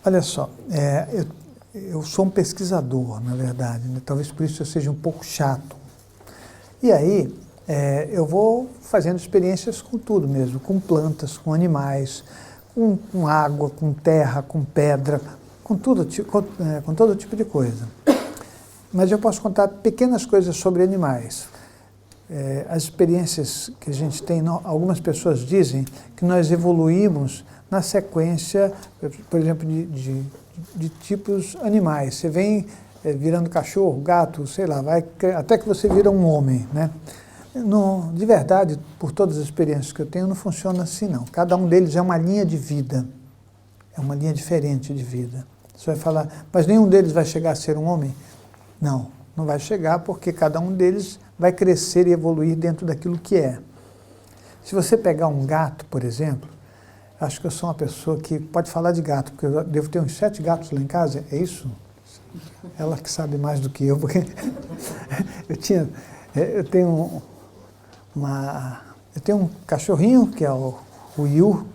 Olha só, eu sou um pesquisador, na verdade, né? Talvez por isso eu seja um pouco chato. E aí, eu vou fazendo experiências com tudo mesmo, com plantas, com animais, com água, com terra, com pedra, com todo tipo de coisa. Mas eu posso contar pequenas coisas sobre animais. As experiências que a gente tem, algumas pessoas dizem que nós evoluímos na sequência, por exemplo, de tipos animais. Você vem virando cachorro, gato, sei lá, até que você vira um homem, né? Não, de verdade, por todas as experiências que eu tenho, não funciona assim, não. Cada um deles é uma linha de vida, é uma linha diferente de vida. Você vai falar, mas nenhum deles vai chegar a ser um homem? Não, não vai chegar, porque cada um deles vai crescer e evoluir dentro daquilo que é. Se você pegar um gato, por exemplo, acho que eu sou uma pessoa que pode falar de gato, porque eu devo ter uns 7 gatos lá em casa, é isso? Ela que sabe mais do que eu, porque eu tenho um cachorrinho, que é o Yu,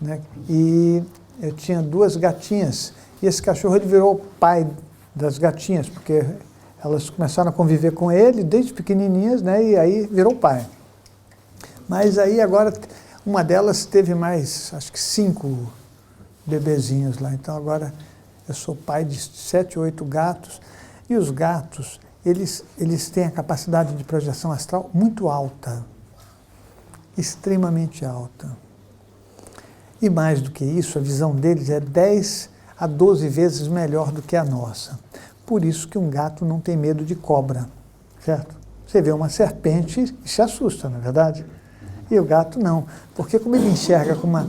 né? E eu tinha 2 gatinhas, e esse cachorro ele virou o pai das gatinhas, porque elas começaram a conviver com ele desde pequenininhas, né? E aí virou pai. Mas aí agora uma delas teve mais, acho que 5 bebezinhos lá, então agora eu sou pai de 7, 8 gatos, e os gatos, eles têm a capacidade de projeção astral muito alta, extremamente alta. E mais do que isso, a visão deles é 10 a 12 vezes melhor do que a nossa. Por isso que um gato não tem medo de cobra, certo? Você vê uma serpente e se assusta, não é verdade? E o gato não, porque como ele enxerga com uma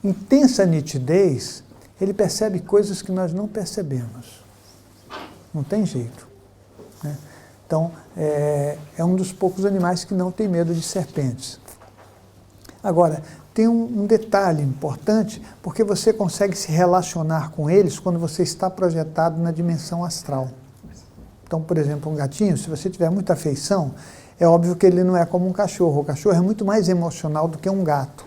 intensa nitidez, ele percebe coisas que nós não percebemos. Não tem jeito, né? Então, é um dos poucos animais que não tem medo de serpentes. Agora, tem um detalhe importante, porque você consegue se relacionar com eles quando você está projetado na dimensão astral. Então, por exemplo, um gatinho, se você tiver muita afeição, é óbvio que ele não é como um cachorro. O cachorro é muito mais emocional do que um gato,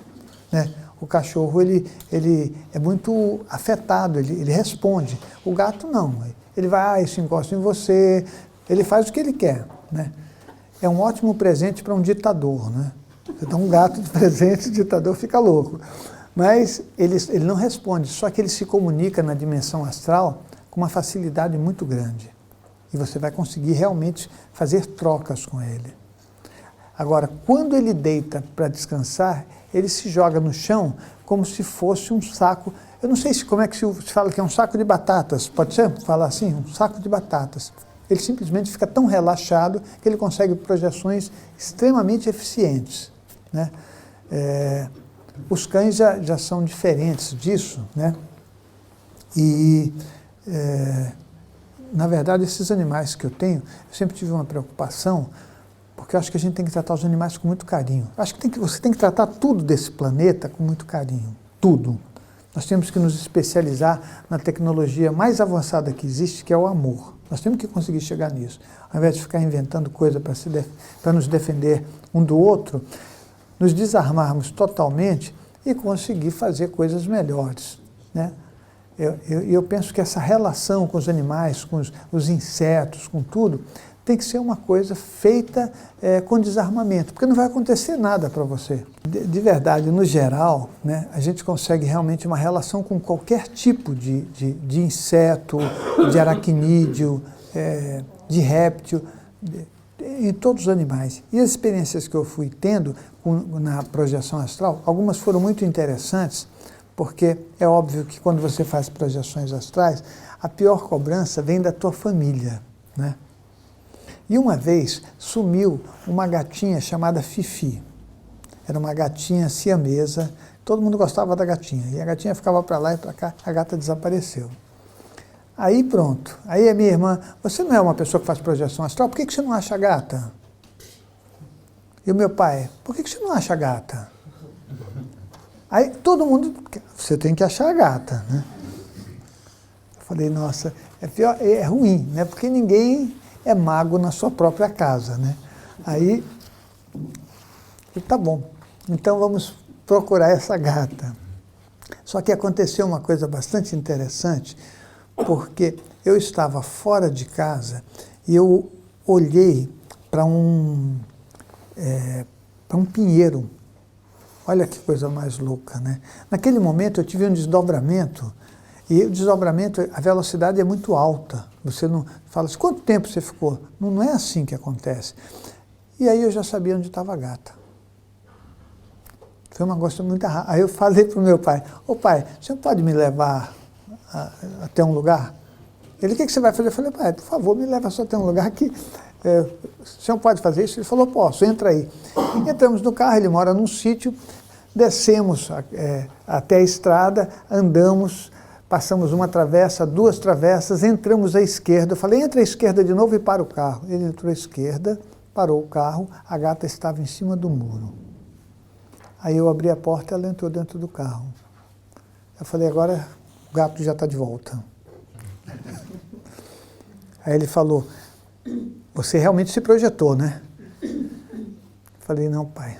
né? O cachorro, ele é muito afetado, ele responde. O gato não, ele vai, se encosta em você, ele faz o que ele quer, né? É um ótimo presente para um ditador, né? Você dá um gato de presente, o ditador fica louco. Mas ele não responde, só que ele se comunica na dimensão astral com uma facilidade muito grande. E você vai conseguir realmente fazer trocas com ele. Agora, quando ele deita para descansar, ele se joga no chão como se fosse um saco. Eu não sei como é que se fala que é um saco de batatas, pode ser? Falar assim, um saco de batatas. Ele simplesmente fica tão relaxado que ele consegue projeções extremamente eficientes, né? Os cães já são diferentes disso, né? E, na verdade, esses animais que eu tenho, eu sempre tive uma preocupação, porque eu acho que a gente tem que tratar os animais com muito carinho. Acho que você tem que tratar tudo desse planeta com muito carinho, tudo. Nós temos que nos especializar na tecnologia mais avançada que existe, que é o amor. Nós temos que conseguir chegar nisso. Ao invés de ficar inventando coisa para nos defender um do outro, nos desarmarmos totalmente e conseguir fazer coisas melhores, né? Eu penso que essa relação com os animais, com os insetos, com tudo, tem que ser uma coisa feita com desarmamento, porque não vai acontecer nada para você. De verdade, no geral, né, a gente consegue realmente uma relação com qualquer tipo de inseto, de aracnídeo, de réptil, em todos os animais. E as experiências que eu fui tendo na projeção astral, algumas foram muito interessantes, porque é óbvio que quando você faz projeções astrais, a pior cobrança vem da tua família, né? E uma vez sumiu uma gatinha chamada Fifi. Era uma gatinha siamesa, todo mundo gostava da gatinha. E a gatinha ficava para lá e para cá, a gata desapareceu. Aí pronto, aí a minha irmã, você não é uma pessoa que faz projeção astral, por que você não acha a gata? E o meu pai, por que você não acha a gata? Aí todo mundo, você tem que achar a gata, né? Eu falei, nossa, é ruim, né? Porque ninguém é mago na sua própria casa, né? Aí, tá bom, então vamos procurar essa gata. Só que aconteceu uma coisa bastante interessante, porque eu estava fora de casa e eu olhei para um pinheiro. Olha que coisa mais louca, né? Naquele momento eu tive um desdobramento, e o desdobramento, a velocidade é muito alta. Você não fala assim, quanto tempo você ficou? Não é assim que acontece. E aí eu já sabia onde estava a gata. Foi uma coisa muito rápida. Aí eu falei para o meu pai, ô pai, você pode me levar até um lugar? Ele, o que você vai fazer? Eu falei, pai, por favor, me leva só até um lugar que o senhor pode fazer isso? Ele falou, posso, entra aí. Entramos no carro, ele mora num sítio, descemos até a estrada, andamos, passamos uma travessa, duas travessas, entramos à esquerda. Eu falei, entra à esquerda de novo e para o carro. Ele entrou à esquerda, parou o carro, a gata estava em cima do muro. Aí eu abri a porta e ela entrou dentro do carro. Eu falei, agora o gato já está de volta. Aí ele falou, você realmente se projetou, né? Falei, não, pai.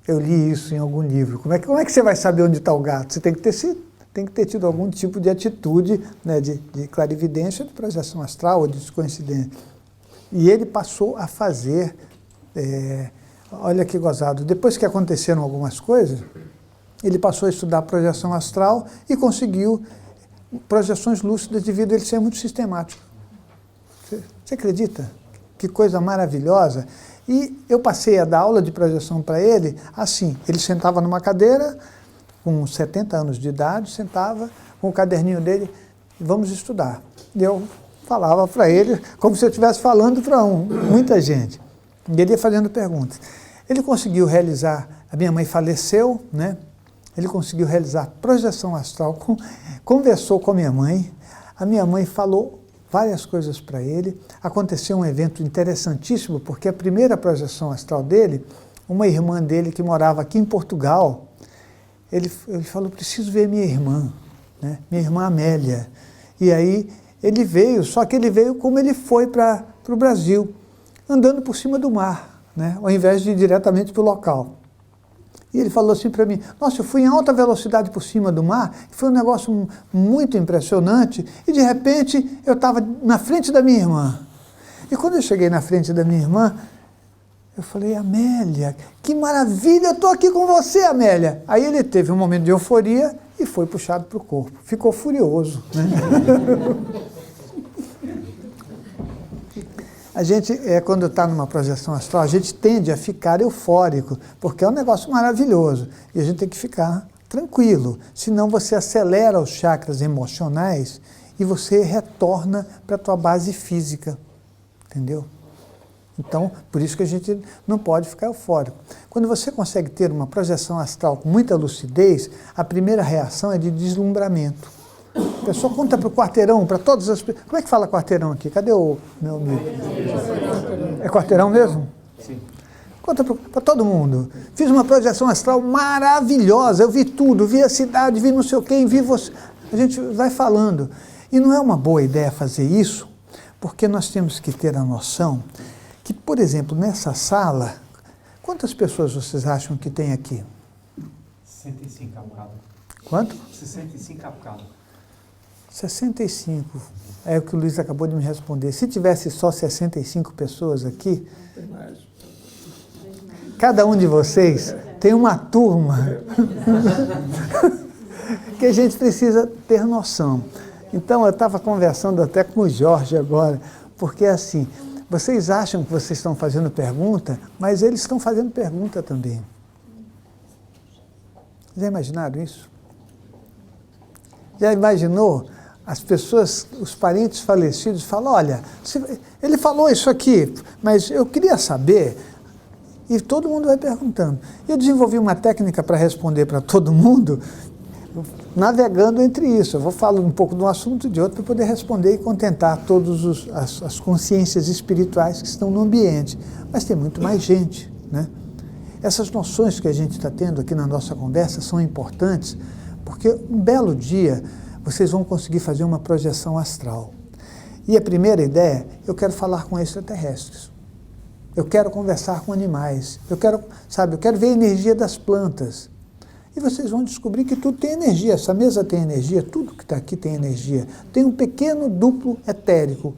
Eu li isso em algum livro. Como é que você vai saber onde está o gato? Você tem que ter tido algum tipo de atitude, né, de clarividência, de projeção astral ou de coincidência. E ele passou a fazer, olha que gozado, depois que aconteceram algumas coisas, ele passou a estudar projeção astral e conseguiu projeções lúcidas devido a ele ser muito sistemático. Você acredita? Que coisa maravilhosa. E eu passei a dar aula de projeção para ele assim, ele sentava numa cadeira, com 70 anos de idade, sentava com o caderninho dele, vamos estudar. E eu falava para ele como se eu estivesse falando para muita gente. E ele ia fazendo perguntas. Ele conseguiu realizar, a minha mãe faleceu, né? Ele conseguiu realizar projeção astral, conversou com a minha mãe falou várias coisas para ele. Aconteceu um evento interessantíssimo, porque a primeira projeção astral dele, uma irmã dele que morava aqui em Portugal, ele falou, preciso ver minha irmã, né? Minha irmã Amélia. E aí ele veio, só que ele veio como ele foi para o Brasil, andando por cima do mar, né? Ao invés de ir diretamente para o local. E ele falou assim para mim, nossa, eu fui em alta velocidade por cima do mar, foi um negócio muito impressionante, e de repente eu estava na frente da minha irmã. E quando eu cheguei na frente da minha irmã, eu falei, Amélia, que maravilha, eu estou aqui com você, Amélia. Aí ele teve um momento de euforia e foi puxado para o corpo. Ficou furioso, né? A gente, quando está numa projeção astral, a gente tende a ficar eufórico, porque é um negócio maravilhoso. E a gente tem que ficar tranquilo, senão você acelera os chakras emocionais e você retorna para a tua base física, entendeu? Então, por isso que a gente não pode ficar eufórico. Quando você consegue ter uma projeção astral com muita lucidez, a primeira reação é de deslumbramento. A pessoa conta para o quarteirão, para todas as pessoas. Como é que fala quarteirão aqui? Cadê o meu amigo? É quarteirão mesmo? Sim. Conta para todo mundo. Fiz uma projeção astral maravilhosa, eu vi tudo, vi a cidade, vi não sei o quê, vi você. A gente vai falando. E não é uma boa ideia fazer isso, porque nós temos que ter a noção que, por exemplo, nessa sala, quantas pessoas vocês acham que tem aqui? 65 a bocado. Quanto? 65 a bocado. 65. É o que o Luiz acabou de me responder. Se tivesse só 65 pessoas aqui, cada um de vocês tem uma turma que a gente precisa ter noção. Então, eu estava conversando até com o Jorge agora, porque assim, vocês acham que vocês estão fazendo pergunta, mas eles estão fazendo pergunta também. Já imaginaram isso? Já imaginou? As pessoas, os parentes falecidos falam, olha, ele falou isso aqui, mas eu queria saber, e todo mundo vai perguntando. Eu desenvolvi uma técnica para responder para todo mundo, navegando entre isso. Eu vou falar um pouco de um assunto e de outro para poder responder e contentar todas as consciências espirituais que estão no ambiente. Mas tem muito mais gente, né? Essas noções que a gente está tendo aqui na nossa conversa são importantes, porque um belo dia vocês vão conseguir fazer uma projeção astral. E a primeira ideia, eu quero falar com extraterrestres. Eu quero conversar com animais. Eu quero ver a energia das plantas. E vocês vão descobrir que tudo tem energia. Essa mesa tem energia, tudo que está aqui tem energia. Tem um pequeno duplo etérico.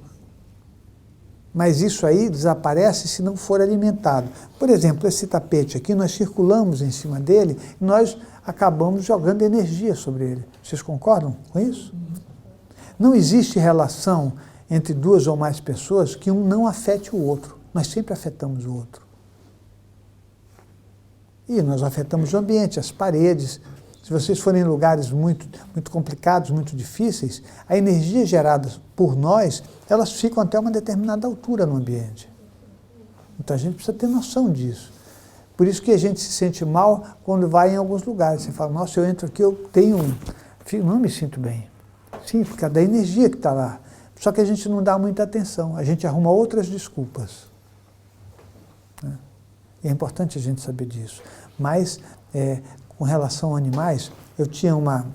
Mas isso aí desaparece se não for alimentado. Por exemplo, esse tapete aqui, nós circulamos em cima dele e nós acabamos jogando energia sobre ele. Vocês concordam com isso? Não existe relação entre duas ou mais pessoas que um não afete o outro. Nós sempre afetamos o outro. E nós afetamos o ambiente, as paredes. Se vocês forem em lugares muito complicados, muito difíceis, a energia gerada por nós, elas ficam até uma determinada altura no ambiente. Então a gente precisa ter noção disso. Por isso que a gente se sente mal quando vai em alguns lugares. Você fala, nossa, eu entro aqui, eu não me sinto bem. Sim, por causa da energia que está lá. Só que a gente não dá muita atenção, a gente arruma outras desculpas. E é importante a gente saber disso. Mas, com relação a animais, eu tinha uma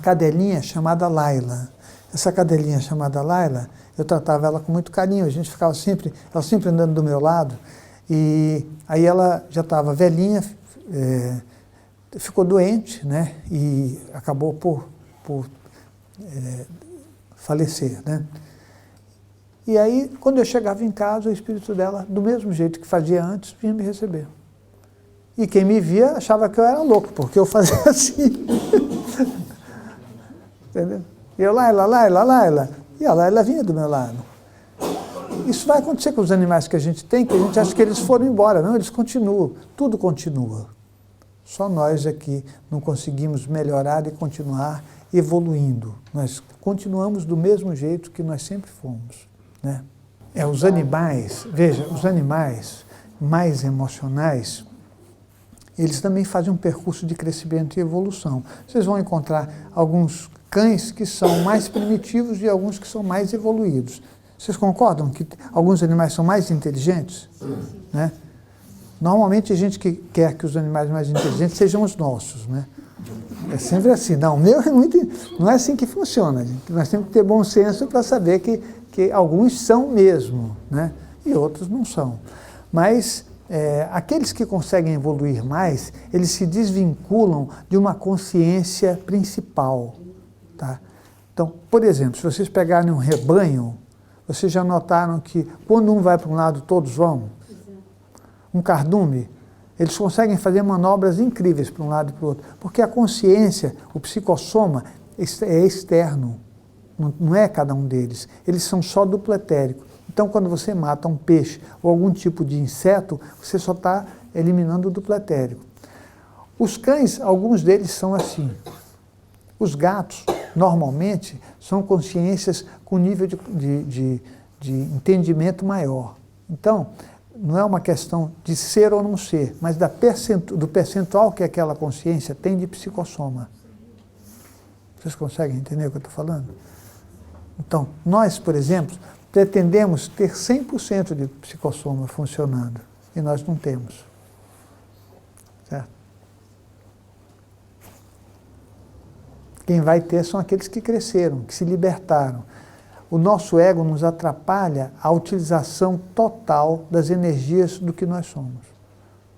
cadelinha chamada Laila. Essa cadelinha chamada Laila, eu tratava ela com muito carinho, a gente ficava ela sempre andando do meu lado, e aí ela já estava velhinha, ficou doente, né, e acabou por falecer, né. E aí, quando eu chegava em casa, o espírito dela, do mesmo jeito que fazia antes, vinha me receber. E quem me via achava que eu era louco, porque eu fazia assim. Entendeu? E eu, Laila, Laila, Laila. E a Laila vinha do meu lado. Isso vai acontecer com os animais que a gente tem, que a gente acha que eles foram embora. Não, eles continuam. Tudo continua. Só nós aqui não conseguimos melhorar e continuar evoluindo. Nós continuamos do mesmo jeito que nós sempre fomos. Né? Os animais, veja, os animais mais emocionais, eles também fazem um percurso de crescimento e evolução. Vocês vão encontrar alguns cães que são mais primitivos e alguns que são mais evoluídos. Vocês concordam que alguns animais são mais inteligentes? Né? Normalmente a gente que quer que os animais mais inteligentes sejam os nossos. Né? É sempre assim. Não, o meu não é assim que funciona. Nós temos que ter bom senso para saber que alguns são mesmo, né? E outros não são. Mas aqueles que conseguem evoluir mais, eles se desvinculam de uma consciência principal. Tá? Então, por exemplo, se vocês pegarem um rebanho, vocês já notaram que quando um vai para um lado, todos vão? Um cardume, eles conseguem fazer manobras incríveis para um lado e para o outro, porque a consciência, o psicossoma, é externo, não é cada um deles, eles são só duplo etérico. Então, quando você mata um peixe ou algum tipo de inseto, você só está eliminando o duplo etérico. Os cães, alguns deles são assim. Os gatos, normalmente, são consciências com nível de entendimento maior. Então, não é uma questão de ser ou não ser, mas do percentual que aquela consciência tem de psicossoma. Vocês conseguem entender o que eu estou falando? Então, nós, por exemplo, pretendemos ter 100% de psicossoma funcionando, e nós não temos. Certo? Quem vai ter são aqueles que cresceram, que se libertaram. O nosso ego nos atrapalha a utilização total das energias do que nós somos.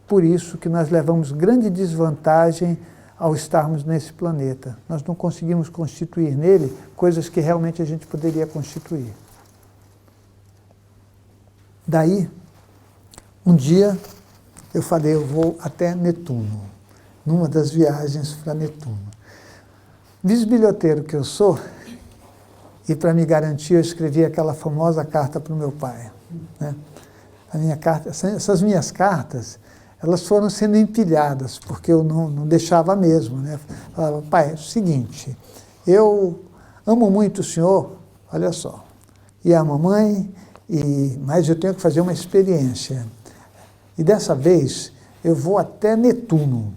Por isso que nós levamos grande desvantagem ao estarmos nesse planeta. Nós não conseguimos constituir nele coisas que realmente a gente poderia constituir. Daí, um dia, eu falei, eu vou até Netuno, numa das viagens para Netuno. Bisbilhoteiro que eu sou, e para me garantir, eu escrevi aquela famosa carta para o meu pai. Né? Essas minhas cartas, elas foram sendo empilhadas, porque eu não deixava mesmo. Né? Falava, pai, é o seguinte, eu amo muito o senhor, olha só, e a mamãe, mas eu tenho que fazer uma experiência. E dessa vez, eu vou até Netuno.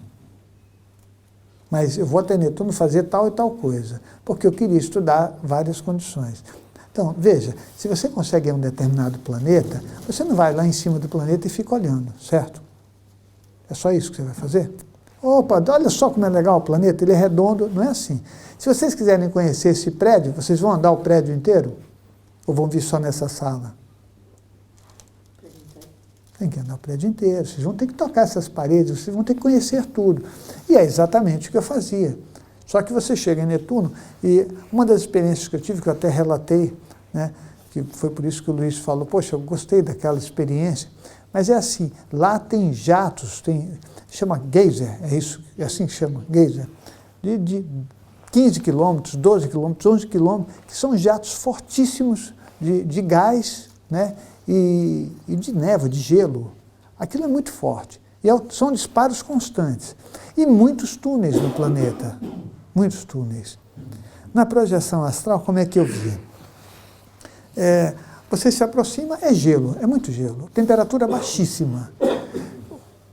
Mas eu vou até Netuno fazer tal e tal coisa, porque eu queria estudar várias condições. Então, veja, se você consegue ir a um determinado planeta, você não vai lá em cima do planeta e fica olhando, certo? É só isso que você vai fazer? Opa, olha só como é legal o planeta, ele é redondo, não é assim. Se vocês quiserem conhecer esse prédio, vocês vão andar o prédio inteiro? Ou vão vir só nessa sala? Tem que andar o prédio inteiro, vocês vão ter que tocar essas paredes, vocês vão ter que conhecer tudo. E é exatamente o que eu fazia. Só que você chega em Netuno, e uma das experiências que eu tive, que eu até relatei, né, que foi por isso que o Luiz falou, poxa, eu gostei daquela experiência, mas é assim, lá tem jatos, chama geyser, é assim que chama, geyser, de 15 quilômetros, 12 quilômetros, 11 quilômetros, que são jatos fortíssimos de gás, né, e de névoa, de gelo. Aquilo é muito forte. E são disparos constantes. E muitos túneis no planeta. Muitos túneis. Na projeção astral, como é que eu via? Você se aproxima, é gelo, é muito gelo. Temperatura baixíssima.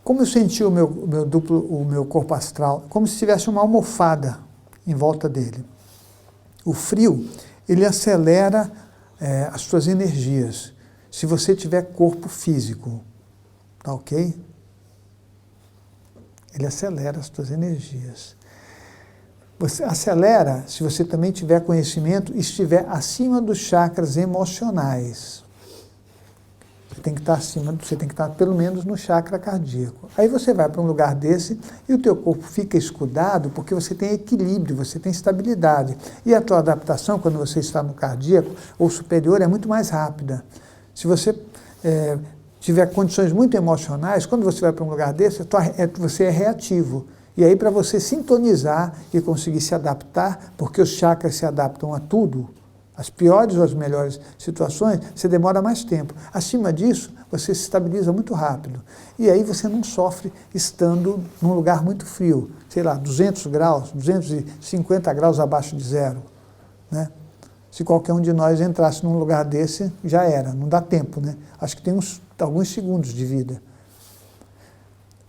Como eu senti o meu corpo astral, como se tivesse uma almofada em volta dele. O frio, ele acelera as suas energias. Se você tiver corpo físico, tá ok? Ele acelera as suas energias. Você acelera se você também tiver conhecimento e estiver acima dos chakras emocionais. Você tem que estar acima, você tem que estar pelo menos no chakra cardíaco. Aí você vai para um lugar desse e o teu corpo fica escudado porque você tem equilíbrio, você tem estabilidade. E a tua adaptação, quando você está no cardíaco ou superior, é muito mais rápida. Se você tiver condições muito emocionais, quando você vai para um lugar desse, você é reativo. E aí, para você sintonizar e conseguir se adaptar, porque os chakras se adaptam a tudo, as piores ou as melhores situações, você demora mais tempo. Acima disso, você se estabiliza muito rápido. E aí você não sofre estando num lugar muito frio, sei lá, 200 graus, 250 graus abaixo de zero, né? Se qualquer um de nós entrasse num lugar desse, já era, não dá tempo, né? Acho que tem alguns segundos de vida.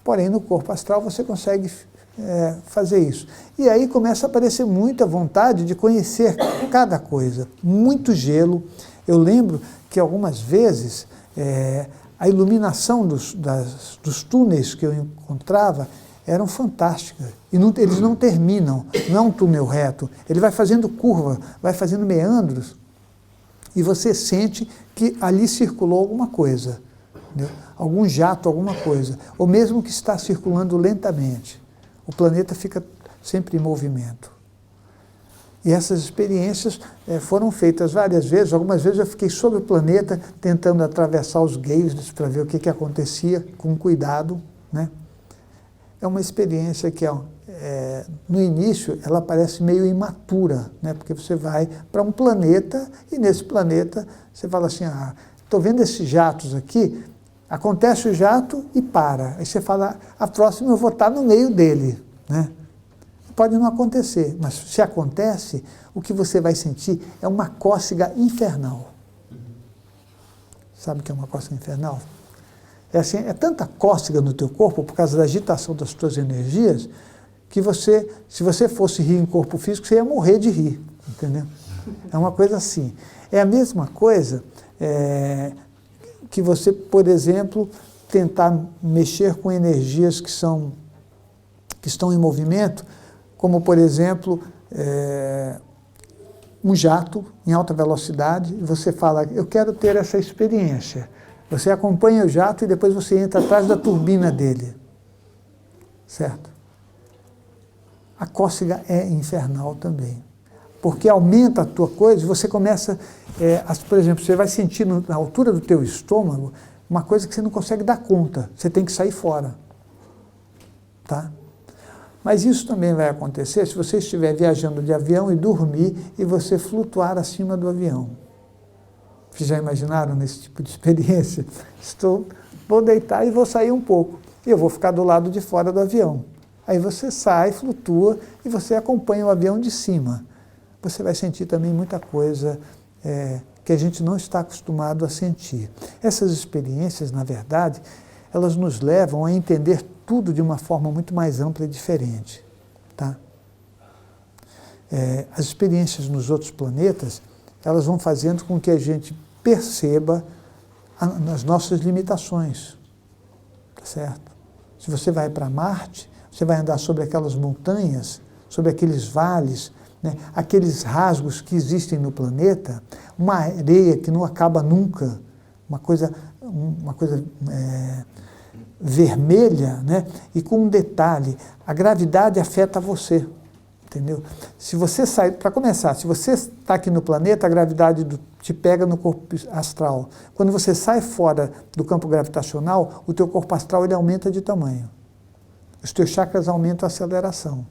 Porém, no corpo astral você consegue fazer isso. E aí começa a aparecer muita vontade de conhecer cada coisa. Muito gelo. Eu lembro que algumas vezes a iluminação dos túneis que eu encontrava eram fantásticas. E eles não terminam, não é um túnel reto. Ele vai fazendo curva, vai fazendo meandros, e você sente que ali circulou alguma coisa, entendeu? Algum jato, alguma coisa. Ou mesmo que está circulando lentamente. O planeta fica sempre em movimento. E essas experiências foram feitas várias vezes. Algumas vezes eu fiquei sobre o planeta tentando atravessar os geysers para ver o que acontecia, com cuidado, né? É uma experiência que, no início, ela parece meio imatura, né? Porque você vai para um planeta e nesse planeta você fala assim, estou vendo esses jatos aqui, acontece o jato e para. Aí você fala, a próxima eu vou estar no meio dele, né? Pode não acontecer, mas se acontece, o que você vai sentir é uma cócega infernal. Sabe o que é uma cócega infernal? É tanta cócega no teu corpo, por causa da agitação das tuas energias, que se você fosse rir em corpo físico, você ia morrer de rir, entendeu? É uma coisa assim. É a mesma coisa que você, por exemplo, tentar mexer com energias que estão em movimento, como, por exemplo, um jato em alta velocidade, e você fala, eu quero ter essa experiência. Você acompanha o jato e depois você entra atrás da turbina dele. Certo? A cócega é infernal também. Porque aumenta a tua coisa e você começa, por exemplo, você vai sentir na altura do teu estômago uma coisa que você não consegue dar conta. Você tem que sair fora. Tá? Mas isso também vai acontecer se você estiver viajando de avião e dormir e você flutuar acima do avião. Vocês já imaginaram nesse tipo de experiência? Vou deitar e vou sair um pouco. E eu vou ficar do lado de fora do avião. Aí você sai, flutua e você acompanha o avião de cima. Você vai sentir também muita coisa que a gente não está acostumado a sentir. Essas experiências, na verdade, elas nos levam a entender tudo de uma forma muito mais ampla e diferente. Tá? As experiências nos outros planetas, elas vão fazendo com que a gente perceba as nossas limitações, tá certo? Se você vai para Marte, você vai andar sobre aquelas montanhas, sobre aqueles vales, né? Aqueles rasgos que existem no planeta, uma areia que não acaba nunca, uma coisa, uma coisa vermelha, né? E com um detalhe, a gravidade afeta você, entendeu? Se você sai, para começar, se você está aqui no planeta, a gravidade te pega no corpo astral. Quando você sai fora do campo gravitacional, o teu corpo astral ele aumenta de tamanho. Os teus chakras aumentam a aceleração.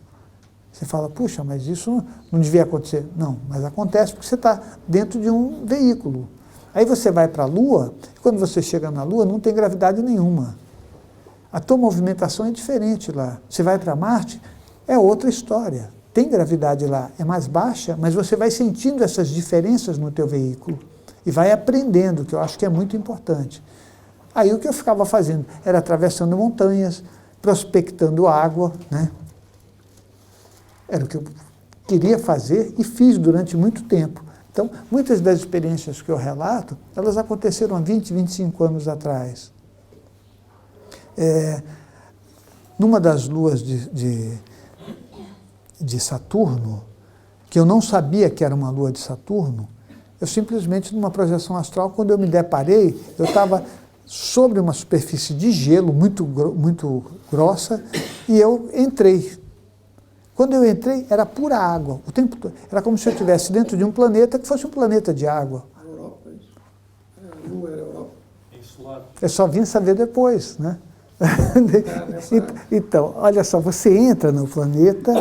Você fala, puxa, mas isso não devia acontecer. Não, mas acontece porque você está dentro de um veículo. Aí você vai para a Lua, e quando você chega na Lua, não tem gravidade nenhuma. A tua movimentação é diferente lá. Você vai para Marte, é outra história. Tem gravidade lá, é mais baixa, mas você vai sentindo essas diferenças no teu veículo e vai aprendendo, que eu acho que é muito importante. Aí o que eu ficava fazendo era atravessando montanhas, prospectando água, né? Era o que eu queria fazer e fiz durante muito tempo. Então, muitas das experiências que eu relato, elas aconteceram há 20, 25 anos atrás. Numa das luas de Saturno, que eu não sabia que era uma lua de Saturno, eu simplesmente, numa projeção astral, quando eu me deparei, eu estava sobre uma superfície de gelo muito grossa e eu entrei. Quando eu entrei, era pura água, o tempo todo. Era como se eu estivesse dentro de um planeta que fosse um planeta de água. A Europa, isso. A Lua era a Europa. Eu só vim saber depois, né? Então, olha só, você entra no planeta,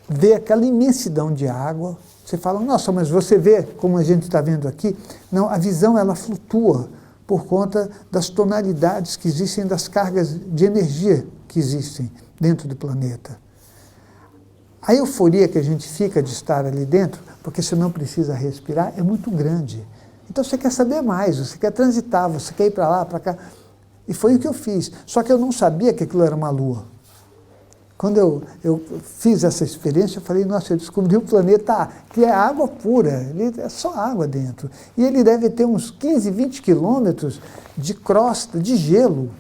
vê aquela imensidão de água, você fala, nossa, mas você vê como a gente está vendo aqui? Não, a visão ela flutua por conta das tonalidades que existem, das cargas de energia que existem dentro do planeta. A euforia que a gente fica de estar ali dentro, porque você não precisa respirar, é muito grande. Então você quer saber mais, você quer transitar, você quer ir para lá, para cá. E foi o que eu fiz. Só que eu não sabia que aquilo era uma lua. Quando eu fiz essa experiência, eu falei, nossa, eu descobri um planeta que é água pura, ele é só água dentro. E ele deve ter uns 15, 20 quilômetros de crosta, de gelo.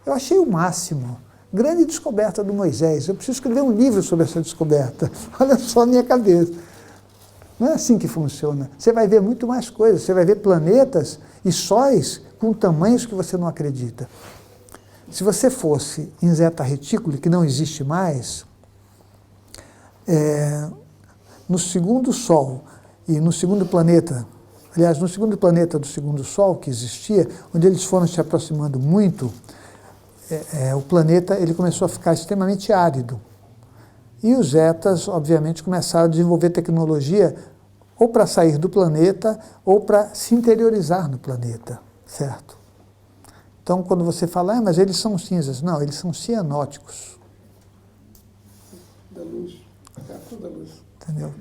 Eu achei o máximo. Grande descoberta do Moisés. Eu preciso escrever um livro sobre essa descoberta. Olha só a minha cabeça. Não é assim que funciona. Você vai ver muito mais coisas. Você vai ver planetas e sóis com tamanhos que você não acredita. Se você fosse em Zeta Reticuli, que não existe mais, no segundo Sol e no segundo planeta, aliás, no segundo planeta do segundo Sol que existia, onde eles foram se aproximando muito, o planeta ele começou a ficar extremamente árido. E os Zetas, obviamente, começaram a desenvolver tecnologia ou para sair do planeta ou para se interiorizar no planeta, certo? Então, quando você fala, mas eles são cinzas. Não, eles são cianóticos. Da luz, a capa da luz. Entendeu?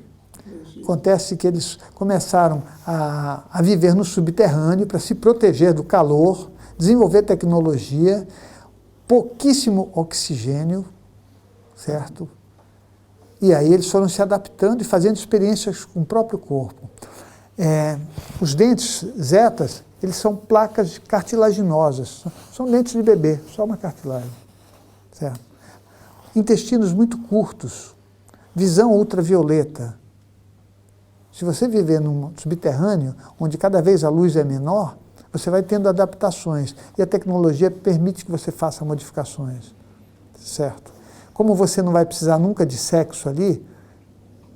Acontece que eles começaram a viver no subterrâneo para se proteger do calor, desenvolver tecnologia, pouquíssimo oxigênio, certo? E aí eles foram se adaptando e fazendo experiências com o próprio corpo. Os dentes zetas, eles são placas cartilaginosas, são dentes de bebê, só uma cartilagem, certo? Intestinos muito curtos, visão ultravioleta. Se você viver num subterrâneo, onde cada vez a luz é menor, você vai tendo adaptações, e a tecnologia permite que você faça modificações, certo? Como você não vai precisar nunca de sexo ali,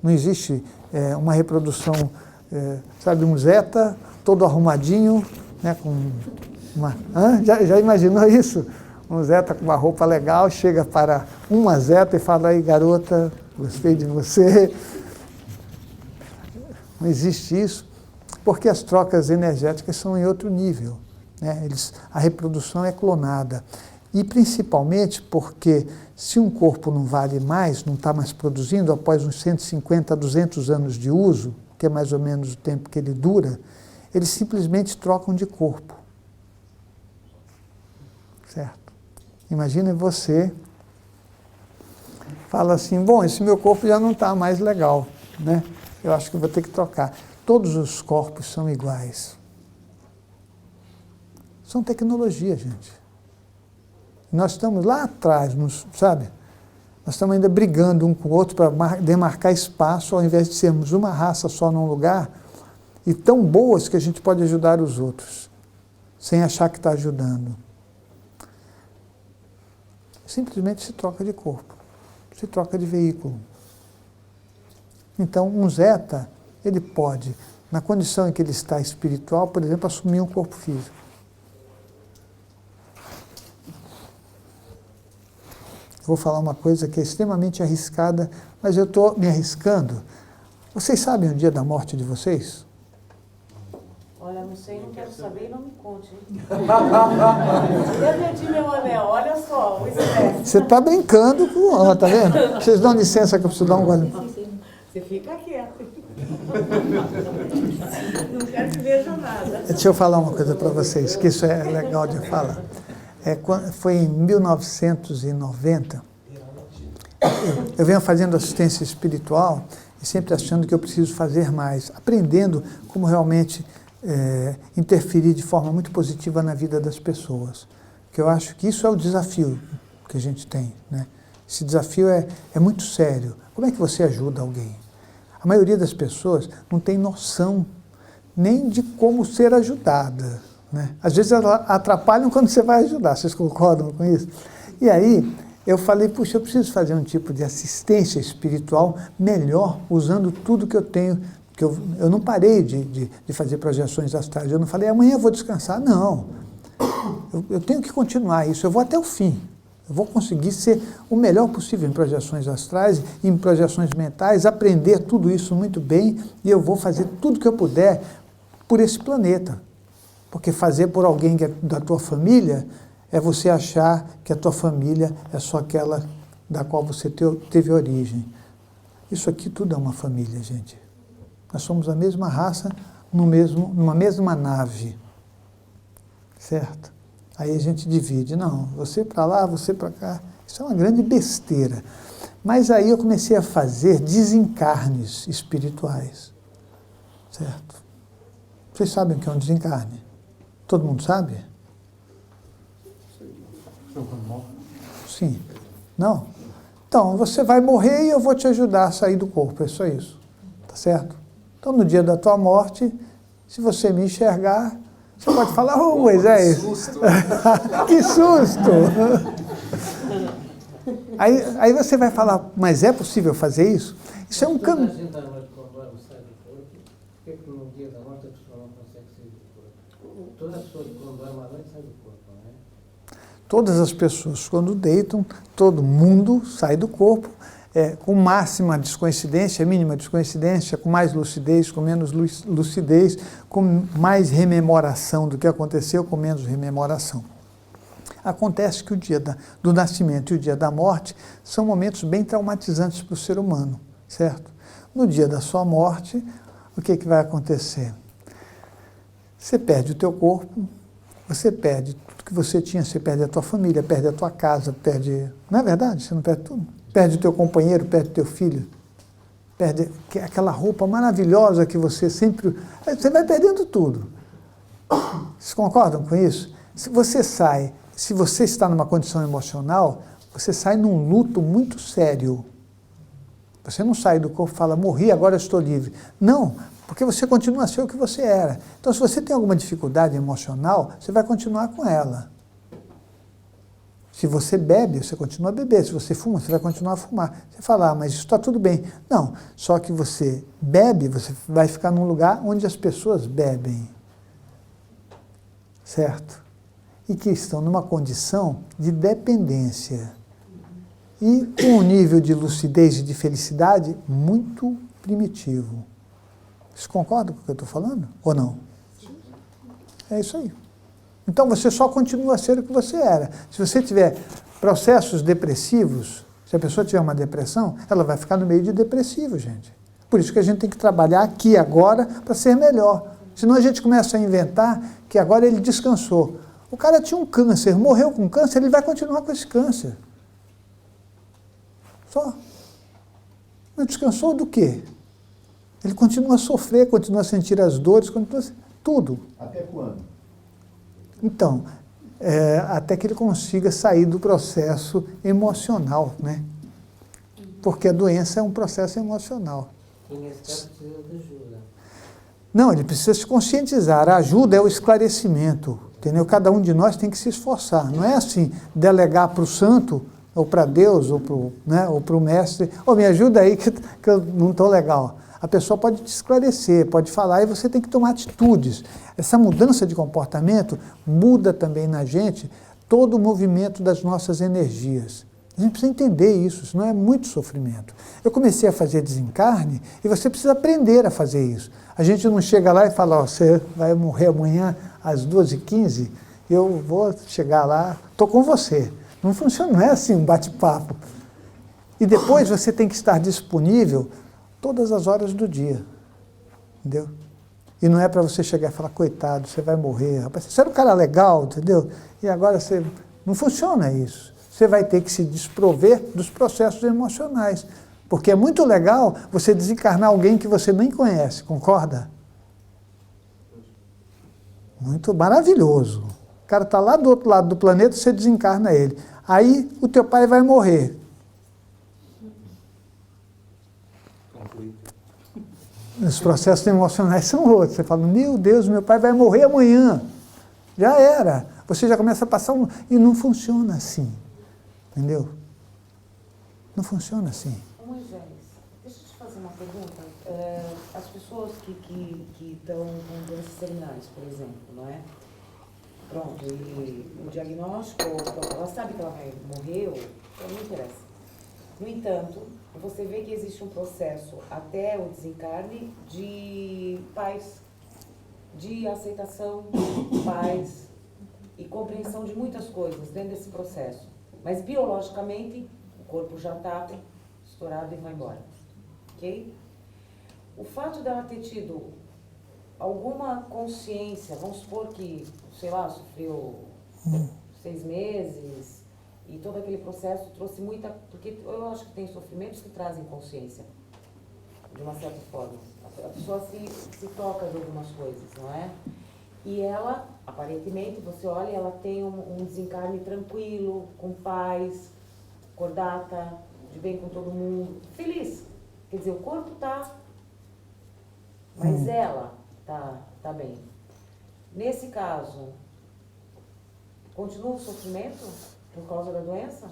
não existe uma reprodução, sabe, um zeta todo arrumadinho, né, com uma... Já imaginou isso? Um zeta com uma roupa legal, chega para uma zeta e fala, aí garota, gostei de você. Não existe isso, porque as trocas energéticas são em outro nível, né? A reprodução é clonada. E principalmente porque se um corpo não vale mais, não está mais produzindo após uns 150 a 200 anos de uso, que é mais ou menos o tempo que ele dura, eles simplesmente trocam de corpo. Certo? Imagine você fala assim, bom, esse meu corpo já não está mais legal, né? Eu acho que vou ter que trocar. Todos os corpos são iguais. São tecnologia, gente. Nós estamos lá atrás, sabe? Nós estamos ainda brigando um com o outro para demarcar espaço, ao invés de sermos uma raça só num lugar, e tão boas que a gente pode ajudar os outros. sem achar que está ajudando. Simplesmente se troca de corpo, se troca de veículo. Então, um zeta, ele pode, na condição em que ele está espiritual, por exemplo, assumir um corpo físico. Vou falar uma coisa que é extremamente arriscada, mas eu estou me arriscando. Vocês sabem o dia da morte de vocês? Olha, não sei, não quero saber e não me conte, hein? Eu perdi meu anel, olha só, o estresse. Você está brincando com... Tá vendo? Vocês dão licença que eu preciso dar um gole. Você fica quieto. Não quero que veja nada. Deixa eu falar uma coisa para vocês, que isso é legal de falar. Foi em 1990, eu venho fazendo assistência espiritual e sempre achando que eu preciso fazer mais, aprendendo como realmente interferir de forma muito positiva na vida das pessoas. Porque eu acho que isso é o desafio que a gente tem, né? Esse desafio é muito sério. Como é que você ajuda alguém? A maioria das pessoas não tem noção nem de como ser ajudada, né? Às vezes elas atrapalham quando você vai ajudar, vocês concordam com isso? E aí eu falei, puxa, eu preciso fazer um tipo de assistência espiritual melhor, usando tudo que eu tenho, que eu não parei de fazer projeções astrais, eu não falei, amanhã eu vou descansar, não. Eu tenho que continuar isso, eu vou até o fim. Eu vou conseguir ser o melhor possível em projeções astrais, em projeções mentais, aprender tudo isso muito bem, e eu vou fazer tudo que eu puder por esse planeta. Porque fazer por alguém que é da tua família é você achar que a tua família é só aquela da qual você teve origem. Isso aqui tudo é uma família, gente. Nós somos a mesma raça, numa mesma nave. Certo? Aí a gente divide. Não, você para lá, você para cá. Isso é uma grande besteira. Mas aí eu comecei a fazer desencarnes espirituais. Certo? Vocês sabem o que é um desencarne? Todo mundo sabe? Sim. Não? Então, você vai morrer e eu vou te ajudar a sair do corpo. É só isso. Tá certo? Então, no dia da tua morte, se você me enxergar, você pode falar, ô Moisés, que susto! Que susto! Aí você vai falar, mas é possível fazer isso? Isso é um caminho. Toda a gente à noite quando dorme sai do corpo, por que é que no dia da morte a pessoa não consegue sair do corpo? Toda pessoa que quando dorme à noite sai do corpo, não é? Todas as pessoas, quando deitam, todo mundo sai do corpo, com máxima descoincidência, mínima descoincidência, com mais lucidez, com menos lucidez, com mais rememoração do que aconteceu, com menos rememoração. Acontece que o dia do nascimento e o dia da morte são momentos bem traumatizantes para o ser humano, certo? No dia da sua morte, o que vai acontecer? Você perde o teu corpo, você perde tudo que você tinha, você perde a tua família, perde a tua casa, perde... Não é verdade? Você não perde tudo? Perde o teu companheiro, perde o teu filho, perde aquela roupa maravilhosa que você sempre... Você vai perdendo tudo. Vocês concordam com isso? Se você está numa condição emocional, você sai num luto muito sério. Você não sai do corpo e fala, morri, agora estou livre. Não, porque você continua a ser o que você era. Então, se você tem alguma dificuldade emocional, você vai continuar com ela. Se você bebe, você continua a beber. Se você fuma, você vai continuar a fumar. Você fala, mas isso está tudo bem. Não, só que você bebe, você vai ficar num lugar onde as pessoas bebem. Certo? E que estão numa condição de dependência. E com um nível de lucidez e de felicidade muito primitivo. Vocês concordam com o que eu estou falando? Ou não? É isso aí. Então você só continua a ser o que você era. Se você tiver processos depressivos, se a pessoa tiver uma depressão, ela vai ficar no meio de depressivo, gente. Por isso que a gente tem que trabalhar aqui agora para ser melhor. Senão a gente começa a inventar que agora ele descansou. O cara tinha um câncer, morreu com câncer, ele vai continuar com esse câncer. Só. Mas descansou do quê? Ele continua a sofrer, continua a sentir as dores, continua a... tudo. Até quando? Então, até que ele consiga sair do processo emocional, né? Porque a doença é um processo emocional. E nesse caso precisa de ajuda. Não, ele precisa se conscientizar. A ajuda é o esclarecimento. Entendeu? Cada um de nós tem que se esforçar. Não é assim, delegar para o santo, ou para Deus, ou para o mestre, me ajuda aí que eu não estou legal. A pessoa pode te esclarecer, pode falar, e você tem que tomar atitudes. Essa mudança de comportamento muda também na gente todo o movimento das nossas energias. A gente precisa entender isso, senão é muito sofrimento. Eu comecei a fazer desencarne e você precisa aprender a fazer isso. A gente não chega lá e fala, você vai morrer amanhã às 2h15, eu vou chegar lá, estou com você. Não funciona, não é assim um bate-papo. E depois você tem que estar disponível todas as horas do dia. Entendeu? E não é para você chegar e falar, coitado, você vai morrer. Rapaz, você era um cara legal, entendeu? E agora você... Não funciona isso. Você vai ter que se desprover dos processos emocionais. Porque é muito legal você desencarnar alguém que você nem conhece, concorda? Muito maravilhoso. O cara está lá do outro lado do planeta, você desencarna ele. Aí o teu pai vai morrer. Os processos emocionais são outros. Você fala, meu Deus, meu pai vai morrer amanhã. Já era. Você já começa a passar e não funciona assim. Entendeu? Não funciona assim. Moisés, deixa eu te fazer uma pergunta. As pessoas que estão com doenças terminais, por exemplo, não é? Pronto, e o diagnóstico, ela sabe que ela vai morrer, ou não interessa. No entanto, você vê que existe um processo até o desencarne de paz, de aceitação, paz e compreensão de muitas coisas dentro desse processo. Mas biologicamente, o corpo já está estourado e vai embora. Ok? O fato dela ter tido alguma consciência, vamos supor que, sei lá, sofreu 6 meses e todo aquele processo trouxe muita... Porque eu acho que tem sofrimentos que trazem consciência, de uma certa forma. A pessoa se toca de algumas coisas, não é? E ela, aparentemente, você olha, ela tem um desencarne tranquilo, com paz, cordata, de bem com todo mundo, feliz. Quer dizer, o corpo está... Mas ela tá bem. Nesse caso, continua o sofrimento por causa da doença?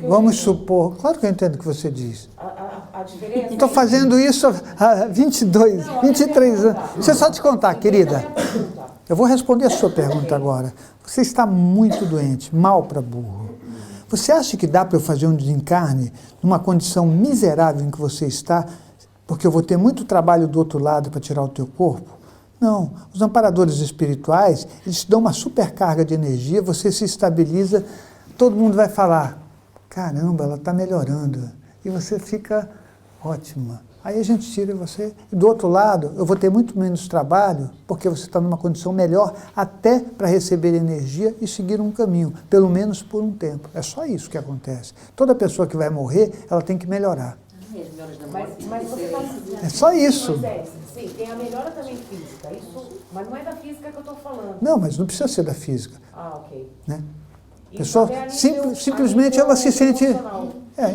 Vamos supor, claro que eu entendo o que você diz. A diferença... Estou fazendo isso há 23 anos. Deixa eu só te contar, querida. Eu vou responder a sua pergunta agora. Você está muito doente, mal para burro. Você acha que dá para eu fazer um desencarne numa condição miserável em que você está, porque eu vou ter muito trabalho do outro lado para tirar o teu corpo? Não. Os amparadores espirituais, eles te dão uma supercarga de energia, você se estabiliza, todo mundo vai falar, caramba, ela está melhorando. E você fica ótima. Aí a gente tira você. E do outro lado, eu vou ter muito menos trabalho, porque você está numa condição melhor até para receber energia e seguir um caminho, pelo menos por um tempo. É só isso que acontece. Toda pessoa que vai morrer, ela tem que melhorar. Mas você está... É só isso. Sim, tem a melhora também física, isso, mas não é da física que eu estou falando. Não, mas não precisa ser da física. Ah, ok. Né? A pessoa simplesmente ela se sente...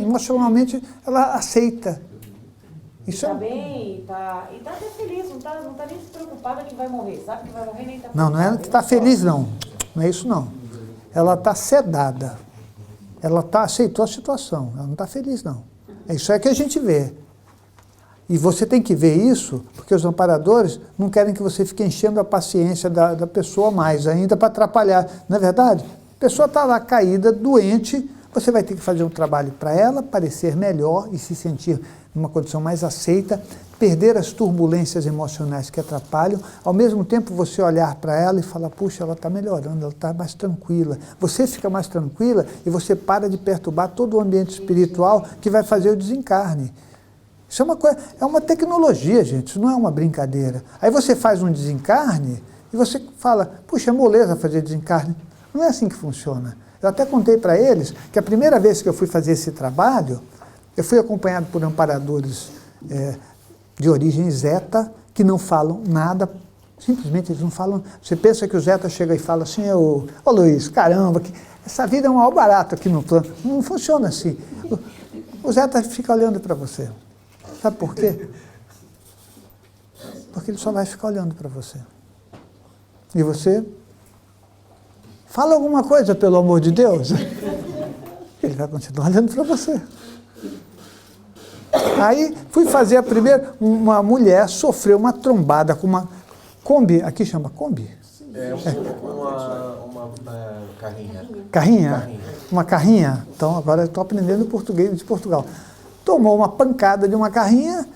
emocionalmente ela aceita. Isso está bem, e tá até feliz, não tá nem preocupada que vai morrer, sabe que vai morrer nem tá Não é que está feliz, não. Não é isso, não. Ela está sedada. Ela aceitou a situação. Ela não está feliz, não. É isso aí que a gente vê. E você tem que ver isso, porque os amparadores não querem que você fique enchendo a paciência da pessoa mais ainda para atrapalhar. Não é verdade? A pessoa está lá caída, doente, você vai ter que fazer um trabalho para ela parecer melhor e se sentir numa condição mais aceita, perder as turbulências emocionais que atrapalham, ao mesmo tempo você olhar para ela e falar, puxa, ela está melhorando, ela está mais tranquila. Você fica mais tranquila e você para de perturbar todo o ambiente espiritual que vai fazer o desencarne. Isso é uma tecnologia, gente, isso não é uma brincadeira. Aí você faz um desencarne e você fala, puxa, é moleza fazer desencarne. Não é assim que funciona. Eu até contei para eles que a primeira vez que eu fui fazer esse trabalho, eu fui acompanhado por amparadores de origem zeta, que não falam nada, simplesmente eles não falam. Você pensa que o zeta chega e fala assim, ô Luiz, caramba, essa vida é um mal barato aqui no plano. Não funciona assim. O zeta fica olhando para você. Sabe por quê? Porque ele só vai ficar olhando para você. E você Fala alguma coisa, pelo amor de Deus. Ele vai continuar olhando para você. Aí fui fazer a primeira, uma mulher sofreu uma trombada com uma Kombi, aqui chama Kombi? Uma carrinha. Carrinha? Uma carrinha? Então agora eu estou aprendendo português de Portugal. Tomou uma pancada de uma carrinha,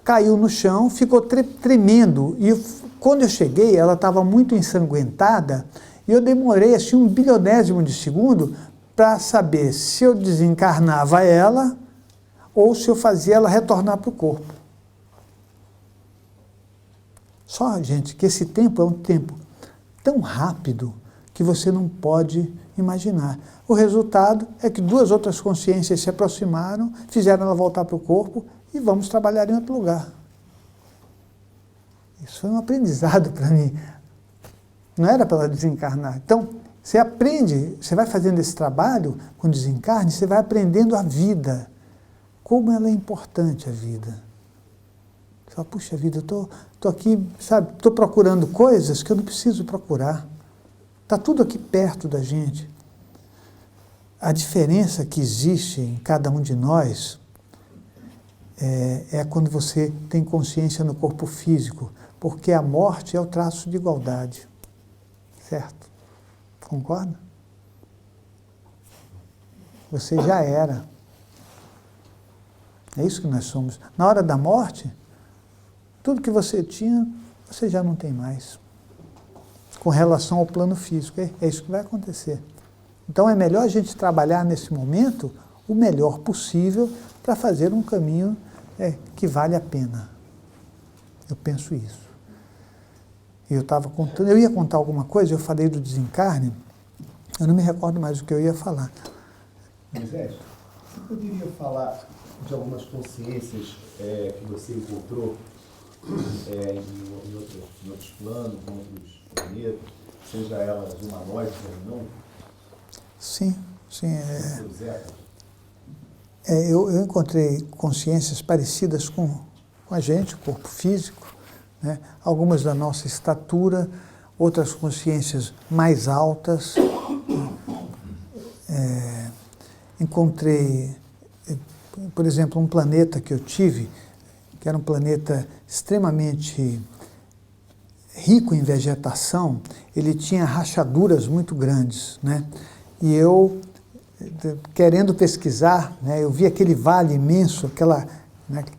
caiu no chão, ficou tremendo. E quando eu cheguei, ela estava muito ensanguentada e eu demorei assim 1 bilionésimo de segundo para saber se eu desencarnava ela ou se eu fazia ela retornar para o corpo. Só, gente, que esse tempo é um tempo tão rápido que você não pode imaginar. O resultado é que 2 outras consciências se aproximaram, fizeram ela voltar para o corpo e vamos trabalhar em outro lugar. Isso foi um aprendizado para mim. Não era para ela desencarnar. Então, você aprende, você vai fazendo esse trabalho com desencarne, você vai aprendendo a vida. Como ela é importante a vida. Você fala, puxa vida, eu tô aqui, sabe, estou procurando coisas que eu não preciso procurar. Está tudo aqui perto da gente. A diferença que existe em cada um de nós é quando você tem consciência no corpo físico, porque a morte é o traço de igualdade. Certo? Concorda? Você já era. É isso que nós somos. Na hora da morte, tudo que você tinha, você já não tem mais. Com relação ao plano físico. É isso que vai acontecer. Então é melhor a gente trabalhar nesse momento o melhor possível para fazer um caminho que vale a pena. Eu penso isso. Eu ia contar alguma coisa, eu falei do desencarne, eu não me recordo mais do que eu ia falar. Moisés, você poderia falar de algumas consciências que você encontrou em outros planos, em outros planetas, seja elas humanoides ou não? Sim. Eu encontrei consciências parecidas com a gente, o corpo físico, né? Algumas da nossa estatura, outras consciências mais altas. Encontrei, por exemplo, um planeta que eu tive, que era um planeta extremamente rico em vegetação, ele tinha rachaduras muito grandes, né? E eu, querendo pesquisar, né, eu vi aquele vale imenso,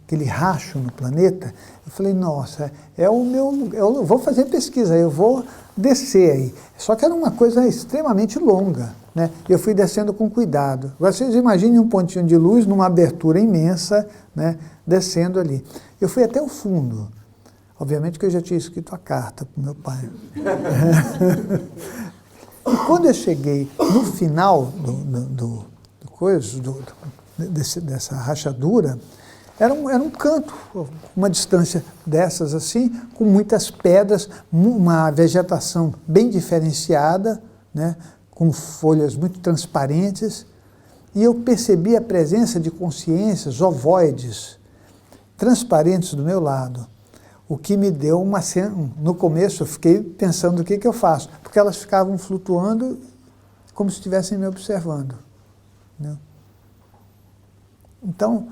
aquele racho no planeta, eu falei, nossa, eu vou fazer pesquisa, eu vou descer aí. Só que era uma coisa extremamente longa, né? Eu fui descendo com cuidado. Vocês imaginem um pontinho de luz numa abertura imensa, né, descendo ali. Eu fui até o fundo. Obviamente que eu já tinha escrito a carta para o meu pai. E quando eu cheguei no final dessa rachadura, era um canto, uma distância dessas assim, com muitas pedras, uma vegetação bem diferenciada, né, com folhas muito transparentes, e eu percebi a presença de consciências ovoides, transparentes do meu lado. O que me deu uma cena. No começo eu fiquei pensando o que eu faço, porque elas ficavam flutuando como se estivessem me observando. Né? Então,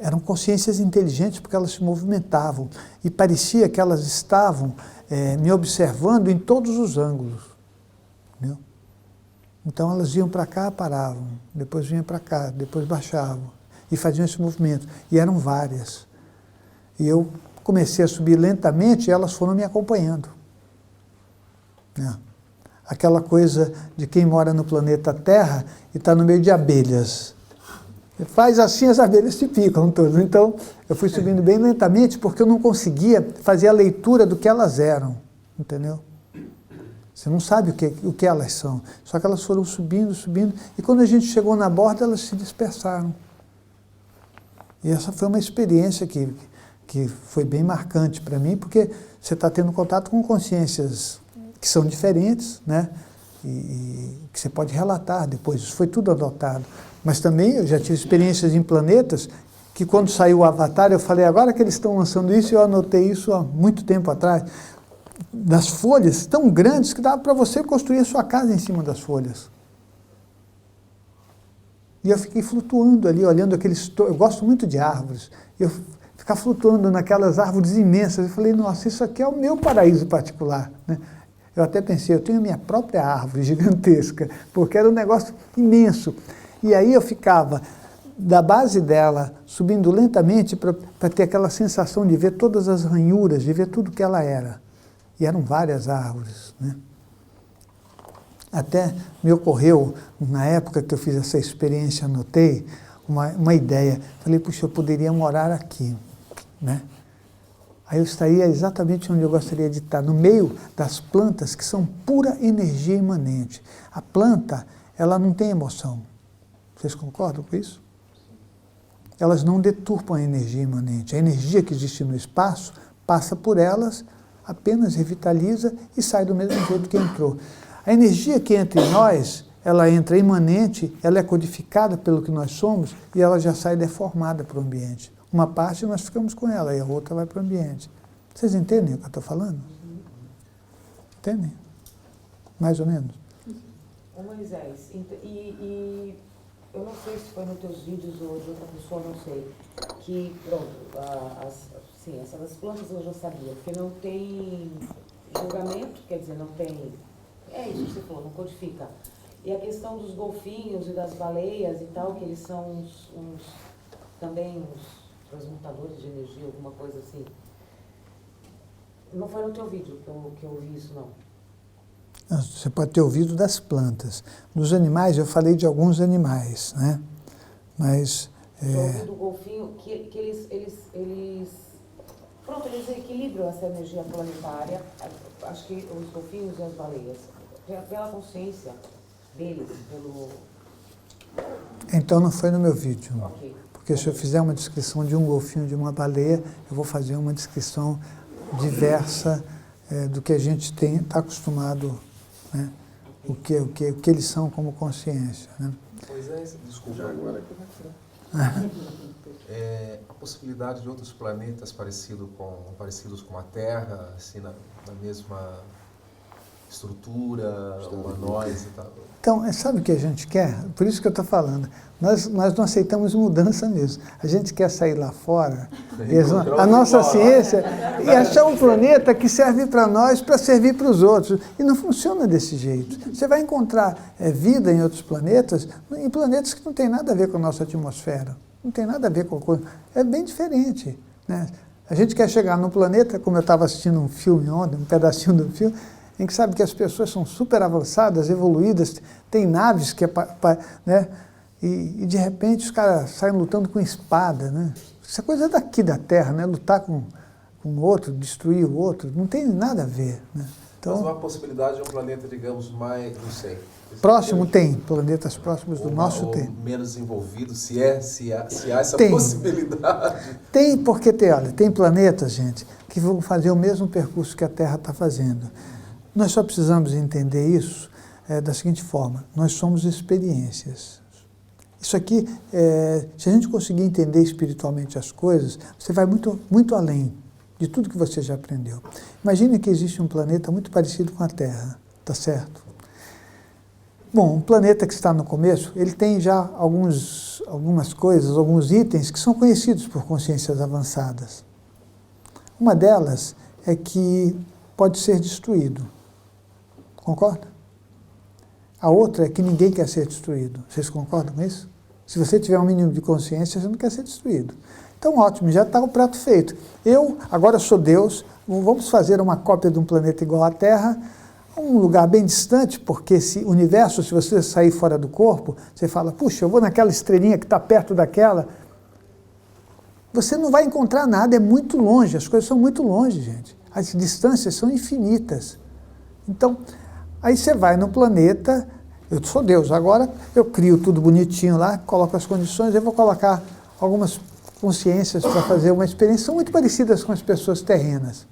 eram consciências inteligentes porque elas se movimentavam e parecia que elas estavam me observando em todos os ângulos. Né? Então elas iam para cá, paravam, depois vinham para cá, depois baixavam e faziam esse movimento. E eram várias. E eu comecei a subir lentamente e elas foram me acompanhando. Aquela coisa de quem mora no planeta Terra e está no meio de abelhas. Faz assim, as abelhas te picam todas. Então, eu fui subindo bem lentamente porque eu não conseguia fazer a leitura do que elas eram. Entendeu? Você não sabe o que elas são. Só que elas foram subindo, subindo. E quando a gente chegou na borda, elas se dispersaram. E essa foi uma experiência que foi bem marcante para mim, porque você está tendo contato com consciências que são diferentes, né? E que você pode relatar depois. Isso foi tudo adotado. Mas também eu já tive experiências em planetas que quando saiu o Avatar, eu falei, agora que eles estão lançando isso, eu anotei isso há muito tempo atrás. das folhas tão grandes que dava para você construir a sua casa em cima das folhas. E eu fiquei flutuando ali, olhando aqueles... Eu gosto muito de árvores. Eu ficar flutuando naquelas árvores imensas. Eu falei, nossa, isso aqui é o meu paraíso particular, né? Eu até pensei, eu tenho a minha própria árvore gigantesca, porque era um negócio imenso. E aí eu ficava da base dela, subindo lentamente para ter aquela sensação de ver todas as ranhuras, de ver tudo que ela era. E eram várias árvores, né? Até me ocorreu, na época que eu fiz essa experiência, anotei uma ideia. Falei, puxa, eu poderia morar aqui, né? Aí eu estaria exatamente onde eu gostaria de estar, no meio das plantas que são pura energia imanente. A planta, ela não tem emoção. Vocês concordam com isso? Elas não deturpam a energia imanente. A energia que existe no espaço passa por elas, apenas revitaliza e sai do mesmo jeito que entrou. A energia que entra em nós, ela entra imanente, ela é codificada pelo que nós somos e ela já sai deformada para o ambiente. Uma parte nós ficamos com ela e a outra vai para o ambiente. Vocês entendem o que eu estou falando? Entendem? Mais ou menos. Ô Moisés, e eu não sei se foi nos teus vídeos ou de outra pessoa, não sei, que, pronto, essas plantas eu já sabia, porque não tem julgamento, quer dizer, não tem... É isso que você falou, não codifica. E a questão dos golfinhos e das baleias e tal, que eles são também uns transmutadores de energia, alguma coisa assim. Não foi no teu vídeo que eu ouvi isso, não. Você pode ter ouvido das plantas. Nos animais, eu falei de alguns animais, né? Mas... Eu ouvi do golfinho que eles equilibram essa energia planetária, acho que os golfinhos e as baleias, pela consciência deles, Então não foi no meu vídeo. Ok. Porque se eu fizer uma descrição de um golfinho, de uma baleia, eu vou fazer uma descrição diversa do que a gente está acostumado, né? O que eles são como consciência, né? Moisés, desculpa. Já agora, como é que é? A possibilidade de outros planetas parecidos com a Terra, assim, na mesma estrutura, humanoides e tal. Então, sabe o que a gente quer? Por isso que eu estou falando. Nós não aceitamos mudança nisso. A gente quer sair lá fora, a nossa ciência, e achar um planeta que serve para nós, para servir para os outros. E não funciona desse jeito. Você vai encontrar vida em outros planetas, em planetas que não tem nada a ver com a nossa atmosfera. Não tem nada a ver com a coisa. É bem diferente, né? A gente quer chegar num planeta, como eu estava assistindo um filme ontem, um pedacinho do filme, em que sabe que as pessoas são super avançadas, evoluídas, tem naves que né? E de repente os caras saem lutando com espada, né? Isso é coisa daqui da Terra, né? Lutar com o outro, destruir o outro, não tem nada a ver, né? Então, mas não há possibilidade de um planeta, digamos, mais, não sei. Próximo tem, planetas próximos do nosso ou tem. menos envolvido, se há essa Tem. possibilidade. Tem, porque olha, tem planetas, gente, que vão fazer o mesmo percurso que a Terra está fazendo. Nós só precisamos entender isso da seguinte forma: nós somos experiências. Isso aqui, se a gente conseguir entender espiritualmente as coisas, você vai muito, muito além de tudo que você já aprendeu. Imagine que existe um planeta muito parecido com a Terra, tá certo? Bom, um planeta que está no começo, ele tem já algumas coisas, alguns itens que são conhecidos por consciências avançadas. Uma delas é que pode ser destruído. Concorda? A outra é que ninguém quer ser destruído. Vocês concordam com isso? Se você tiver um mínimo de consciência, você não quer ser destruído. Então, ótimo, já está o prato feito. Eu, agora sou Deus, vamos fazer uma cópia de um planeta igual à Terra, um lugar bem distante, porque esse universo, se você sair fora do corpo, você fala, puxa, eu vou naquela estrelinha que está perto daquela, você não vai encontrar nada, é muito longe, as coisas são muito longe, gente. As distâncias são infinitas. Então, aí você vai no planeta, eu sou Deus, agora eu crio tudo bonitinho lá, coloco as condições, eu vou colocar algumas consciências para fazer uma experiência, são muito parecidas com as pessoas terrenas.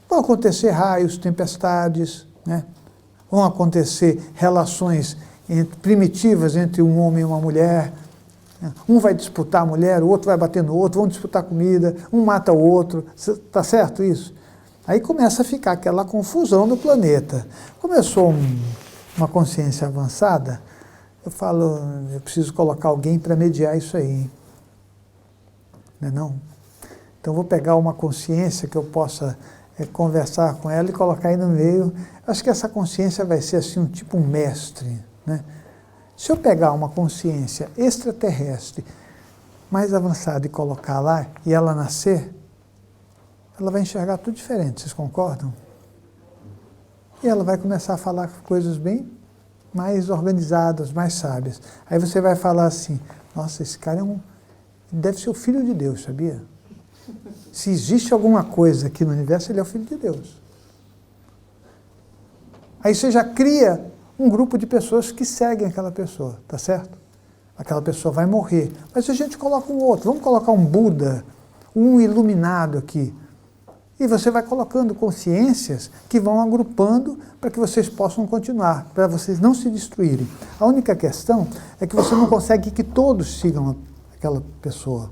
Vão acontecer raios, tempestades, né? Vão acontecer relações primitivas entre um homem e uma mulher. Um vai disputar a mulher, o outro vai bater no outro, vão disputar comida, um mata o outro. Está certo isso? Aí começa a ficar aquela confusão no planeta. Começou uma consciência avançada, eu falo, eu preciso colocar alguém para mediar isso aí. Não é não? Então, vou pegar uma consciência que eu possa conversar com ela e colocar aí no meio. Acho que essa consciência vai ser assim, um mestre, né? Se eu pegar uma consciência extraterrestre mais avançada e colocar lá, e ela nascer, ela vai enxergar tudo diferente, vocês concordam? E ela vai começar a falar coisas bem mais organizadas, mais sábias. Aí você vai falar assim, nossa, esse cara deve ser o Filho de Deus, sabia? Se existe alguma coisa aqui no universo, ele é o Filho de Deus. Aí você já cria um grupo de pessoas que seguem aquela pessoa, tá certo? Aquela pessoa vai morrer. Mas a gente coloca um outro, vamos colocar um Buda, um iluminado aqui. E você vai colocando consciências que vão agrupando para que vocês possam continuar, para vocês não se destruírem. A única questão é que você não consegue que todos sigam aquela pessoa.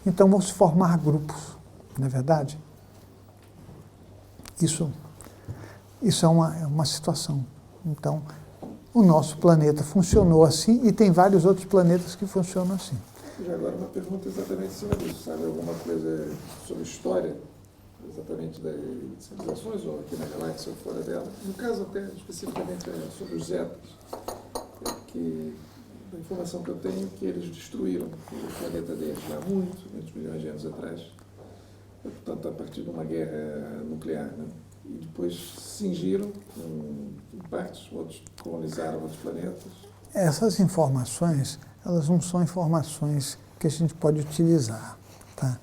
Então vão se formar grupos, não é verdade? Isso é uma situação. Então, o nosso planeta funcionou assim e tem vários outros planetas que funcionam assim. E agora uma pergunta exatamente em cima disso, sabe? Alguma coisa sobre história, exatamente das civilizações, ou aqui na galáxia ou fora dela. No caso até especificamente sobre os Zetas, que a informação que eu tenho é que eles destruíram o planeta deles há muitos milhões de anos atrás, portanto a partir de uma guerra nuclear, né? E depois se cingiram em partes, outros colonizaram outros planetas. Essas informações, elas não são informações que a gente pode utilizar, tá?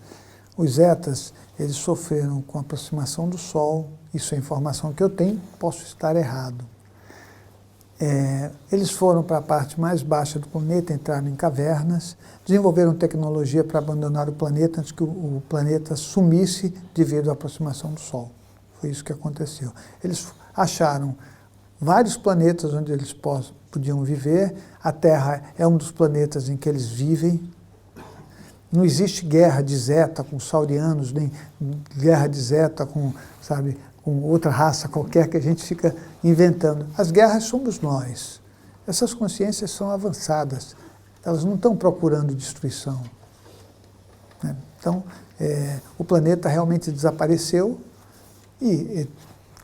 Os Zetas, eles sofreram com a aproximação do Sol, isso é informação que eu tenho, posso estar errado. Eles foram para a parte mais baixa do planeta, entraram em cavernas, desenvolveram tecnologia para abandonar o planeta antes que o planeta sumisse devido à aproximação do Sol. Foi isso que aconteceu. Eles acharam vários planetas onde eles podiam viver. A Terra é um dos planetas em que eles vivem. Não existe guerra de Zeta com saurianos, nem guerra de Zeta com outra raça qualquer que a gente fica inventando. As guerras somos nós. Essas consciências são avançadas. Elas não estão procurando destruição, né? Então, o planeta realmente desapareceu e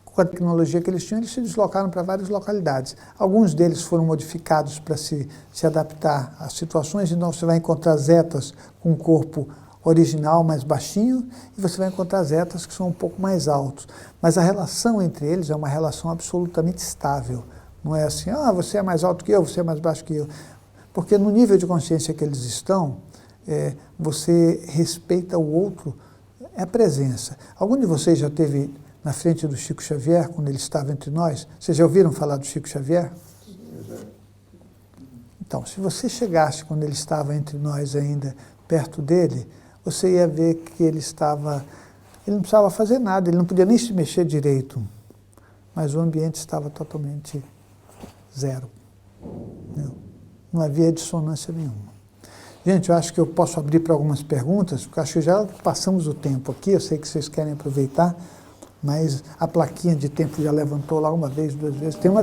com a tecnologia que eles tinham, eles se deslocaram para várias localidades. Alguns deles foram modificados para se adaptar às situações, então você vai encontrar Zetas com um corpo original mais baixinho e você vai encontrar Zetas que são um pouco mais altos. Mas a relação entre eles é uma relação absolutamente estável. Não é assim, você é mais alto que eu, você é mais baixo que eu. Porque no nível de consciência que eles estão, você respeita o outro, é a presença. Algum de vocês já esteve na frente do Chico Xavier, quando ele estava entre nós? Vocês já ouviram falar do Chico Xavier? Então, se você chegasse quando ele estava entre nós ainda, perto dele, você ia ver que ele não precisava fazer nada, ele não podia nem se mexer direito, mas o ambiente estava totalmente zero. Não havia dissonância nenhuma. Gente, eu acho que eu posso abrir para algumas perguntas, porque acho que já passamos o tempo aqui, eu sei que vocês querem aproveitar, mas a plaquinha de tempo já levantou lá uma vez, duas vezes. Tem uma...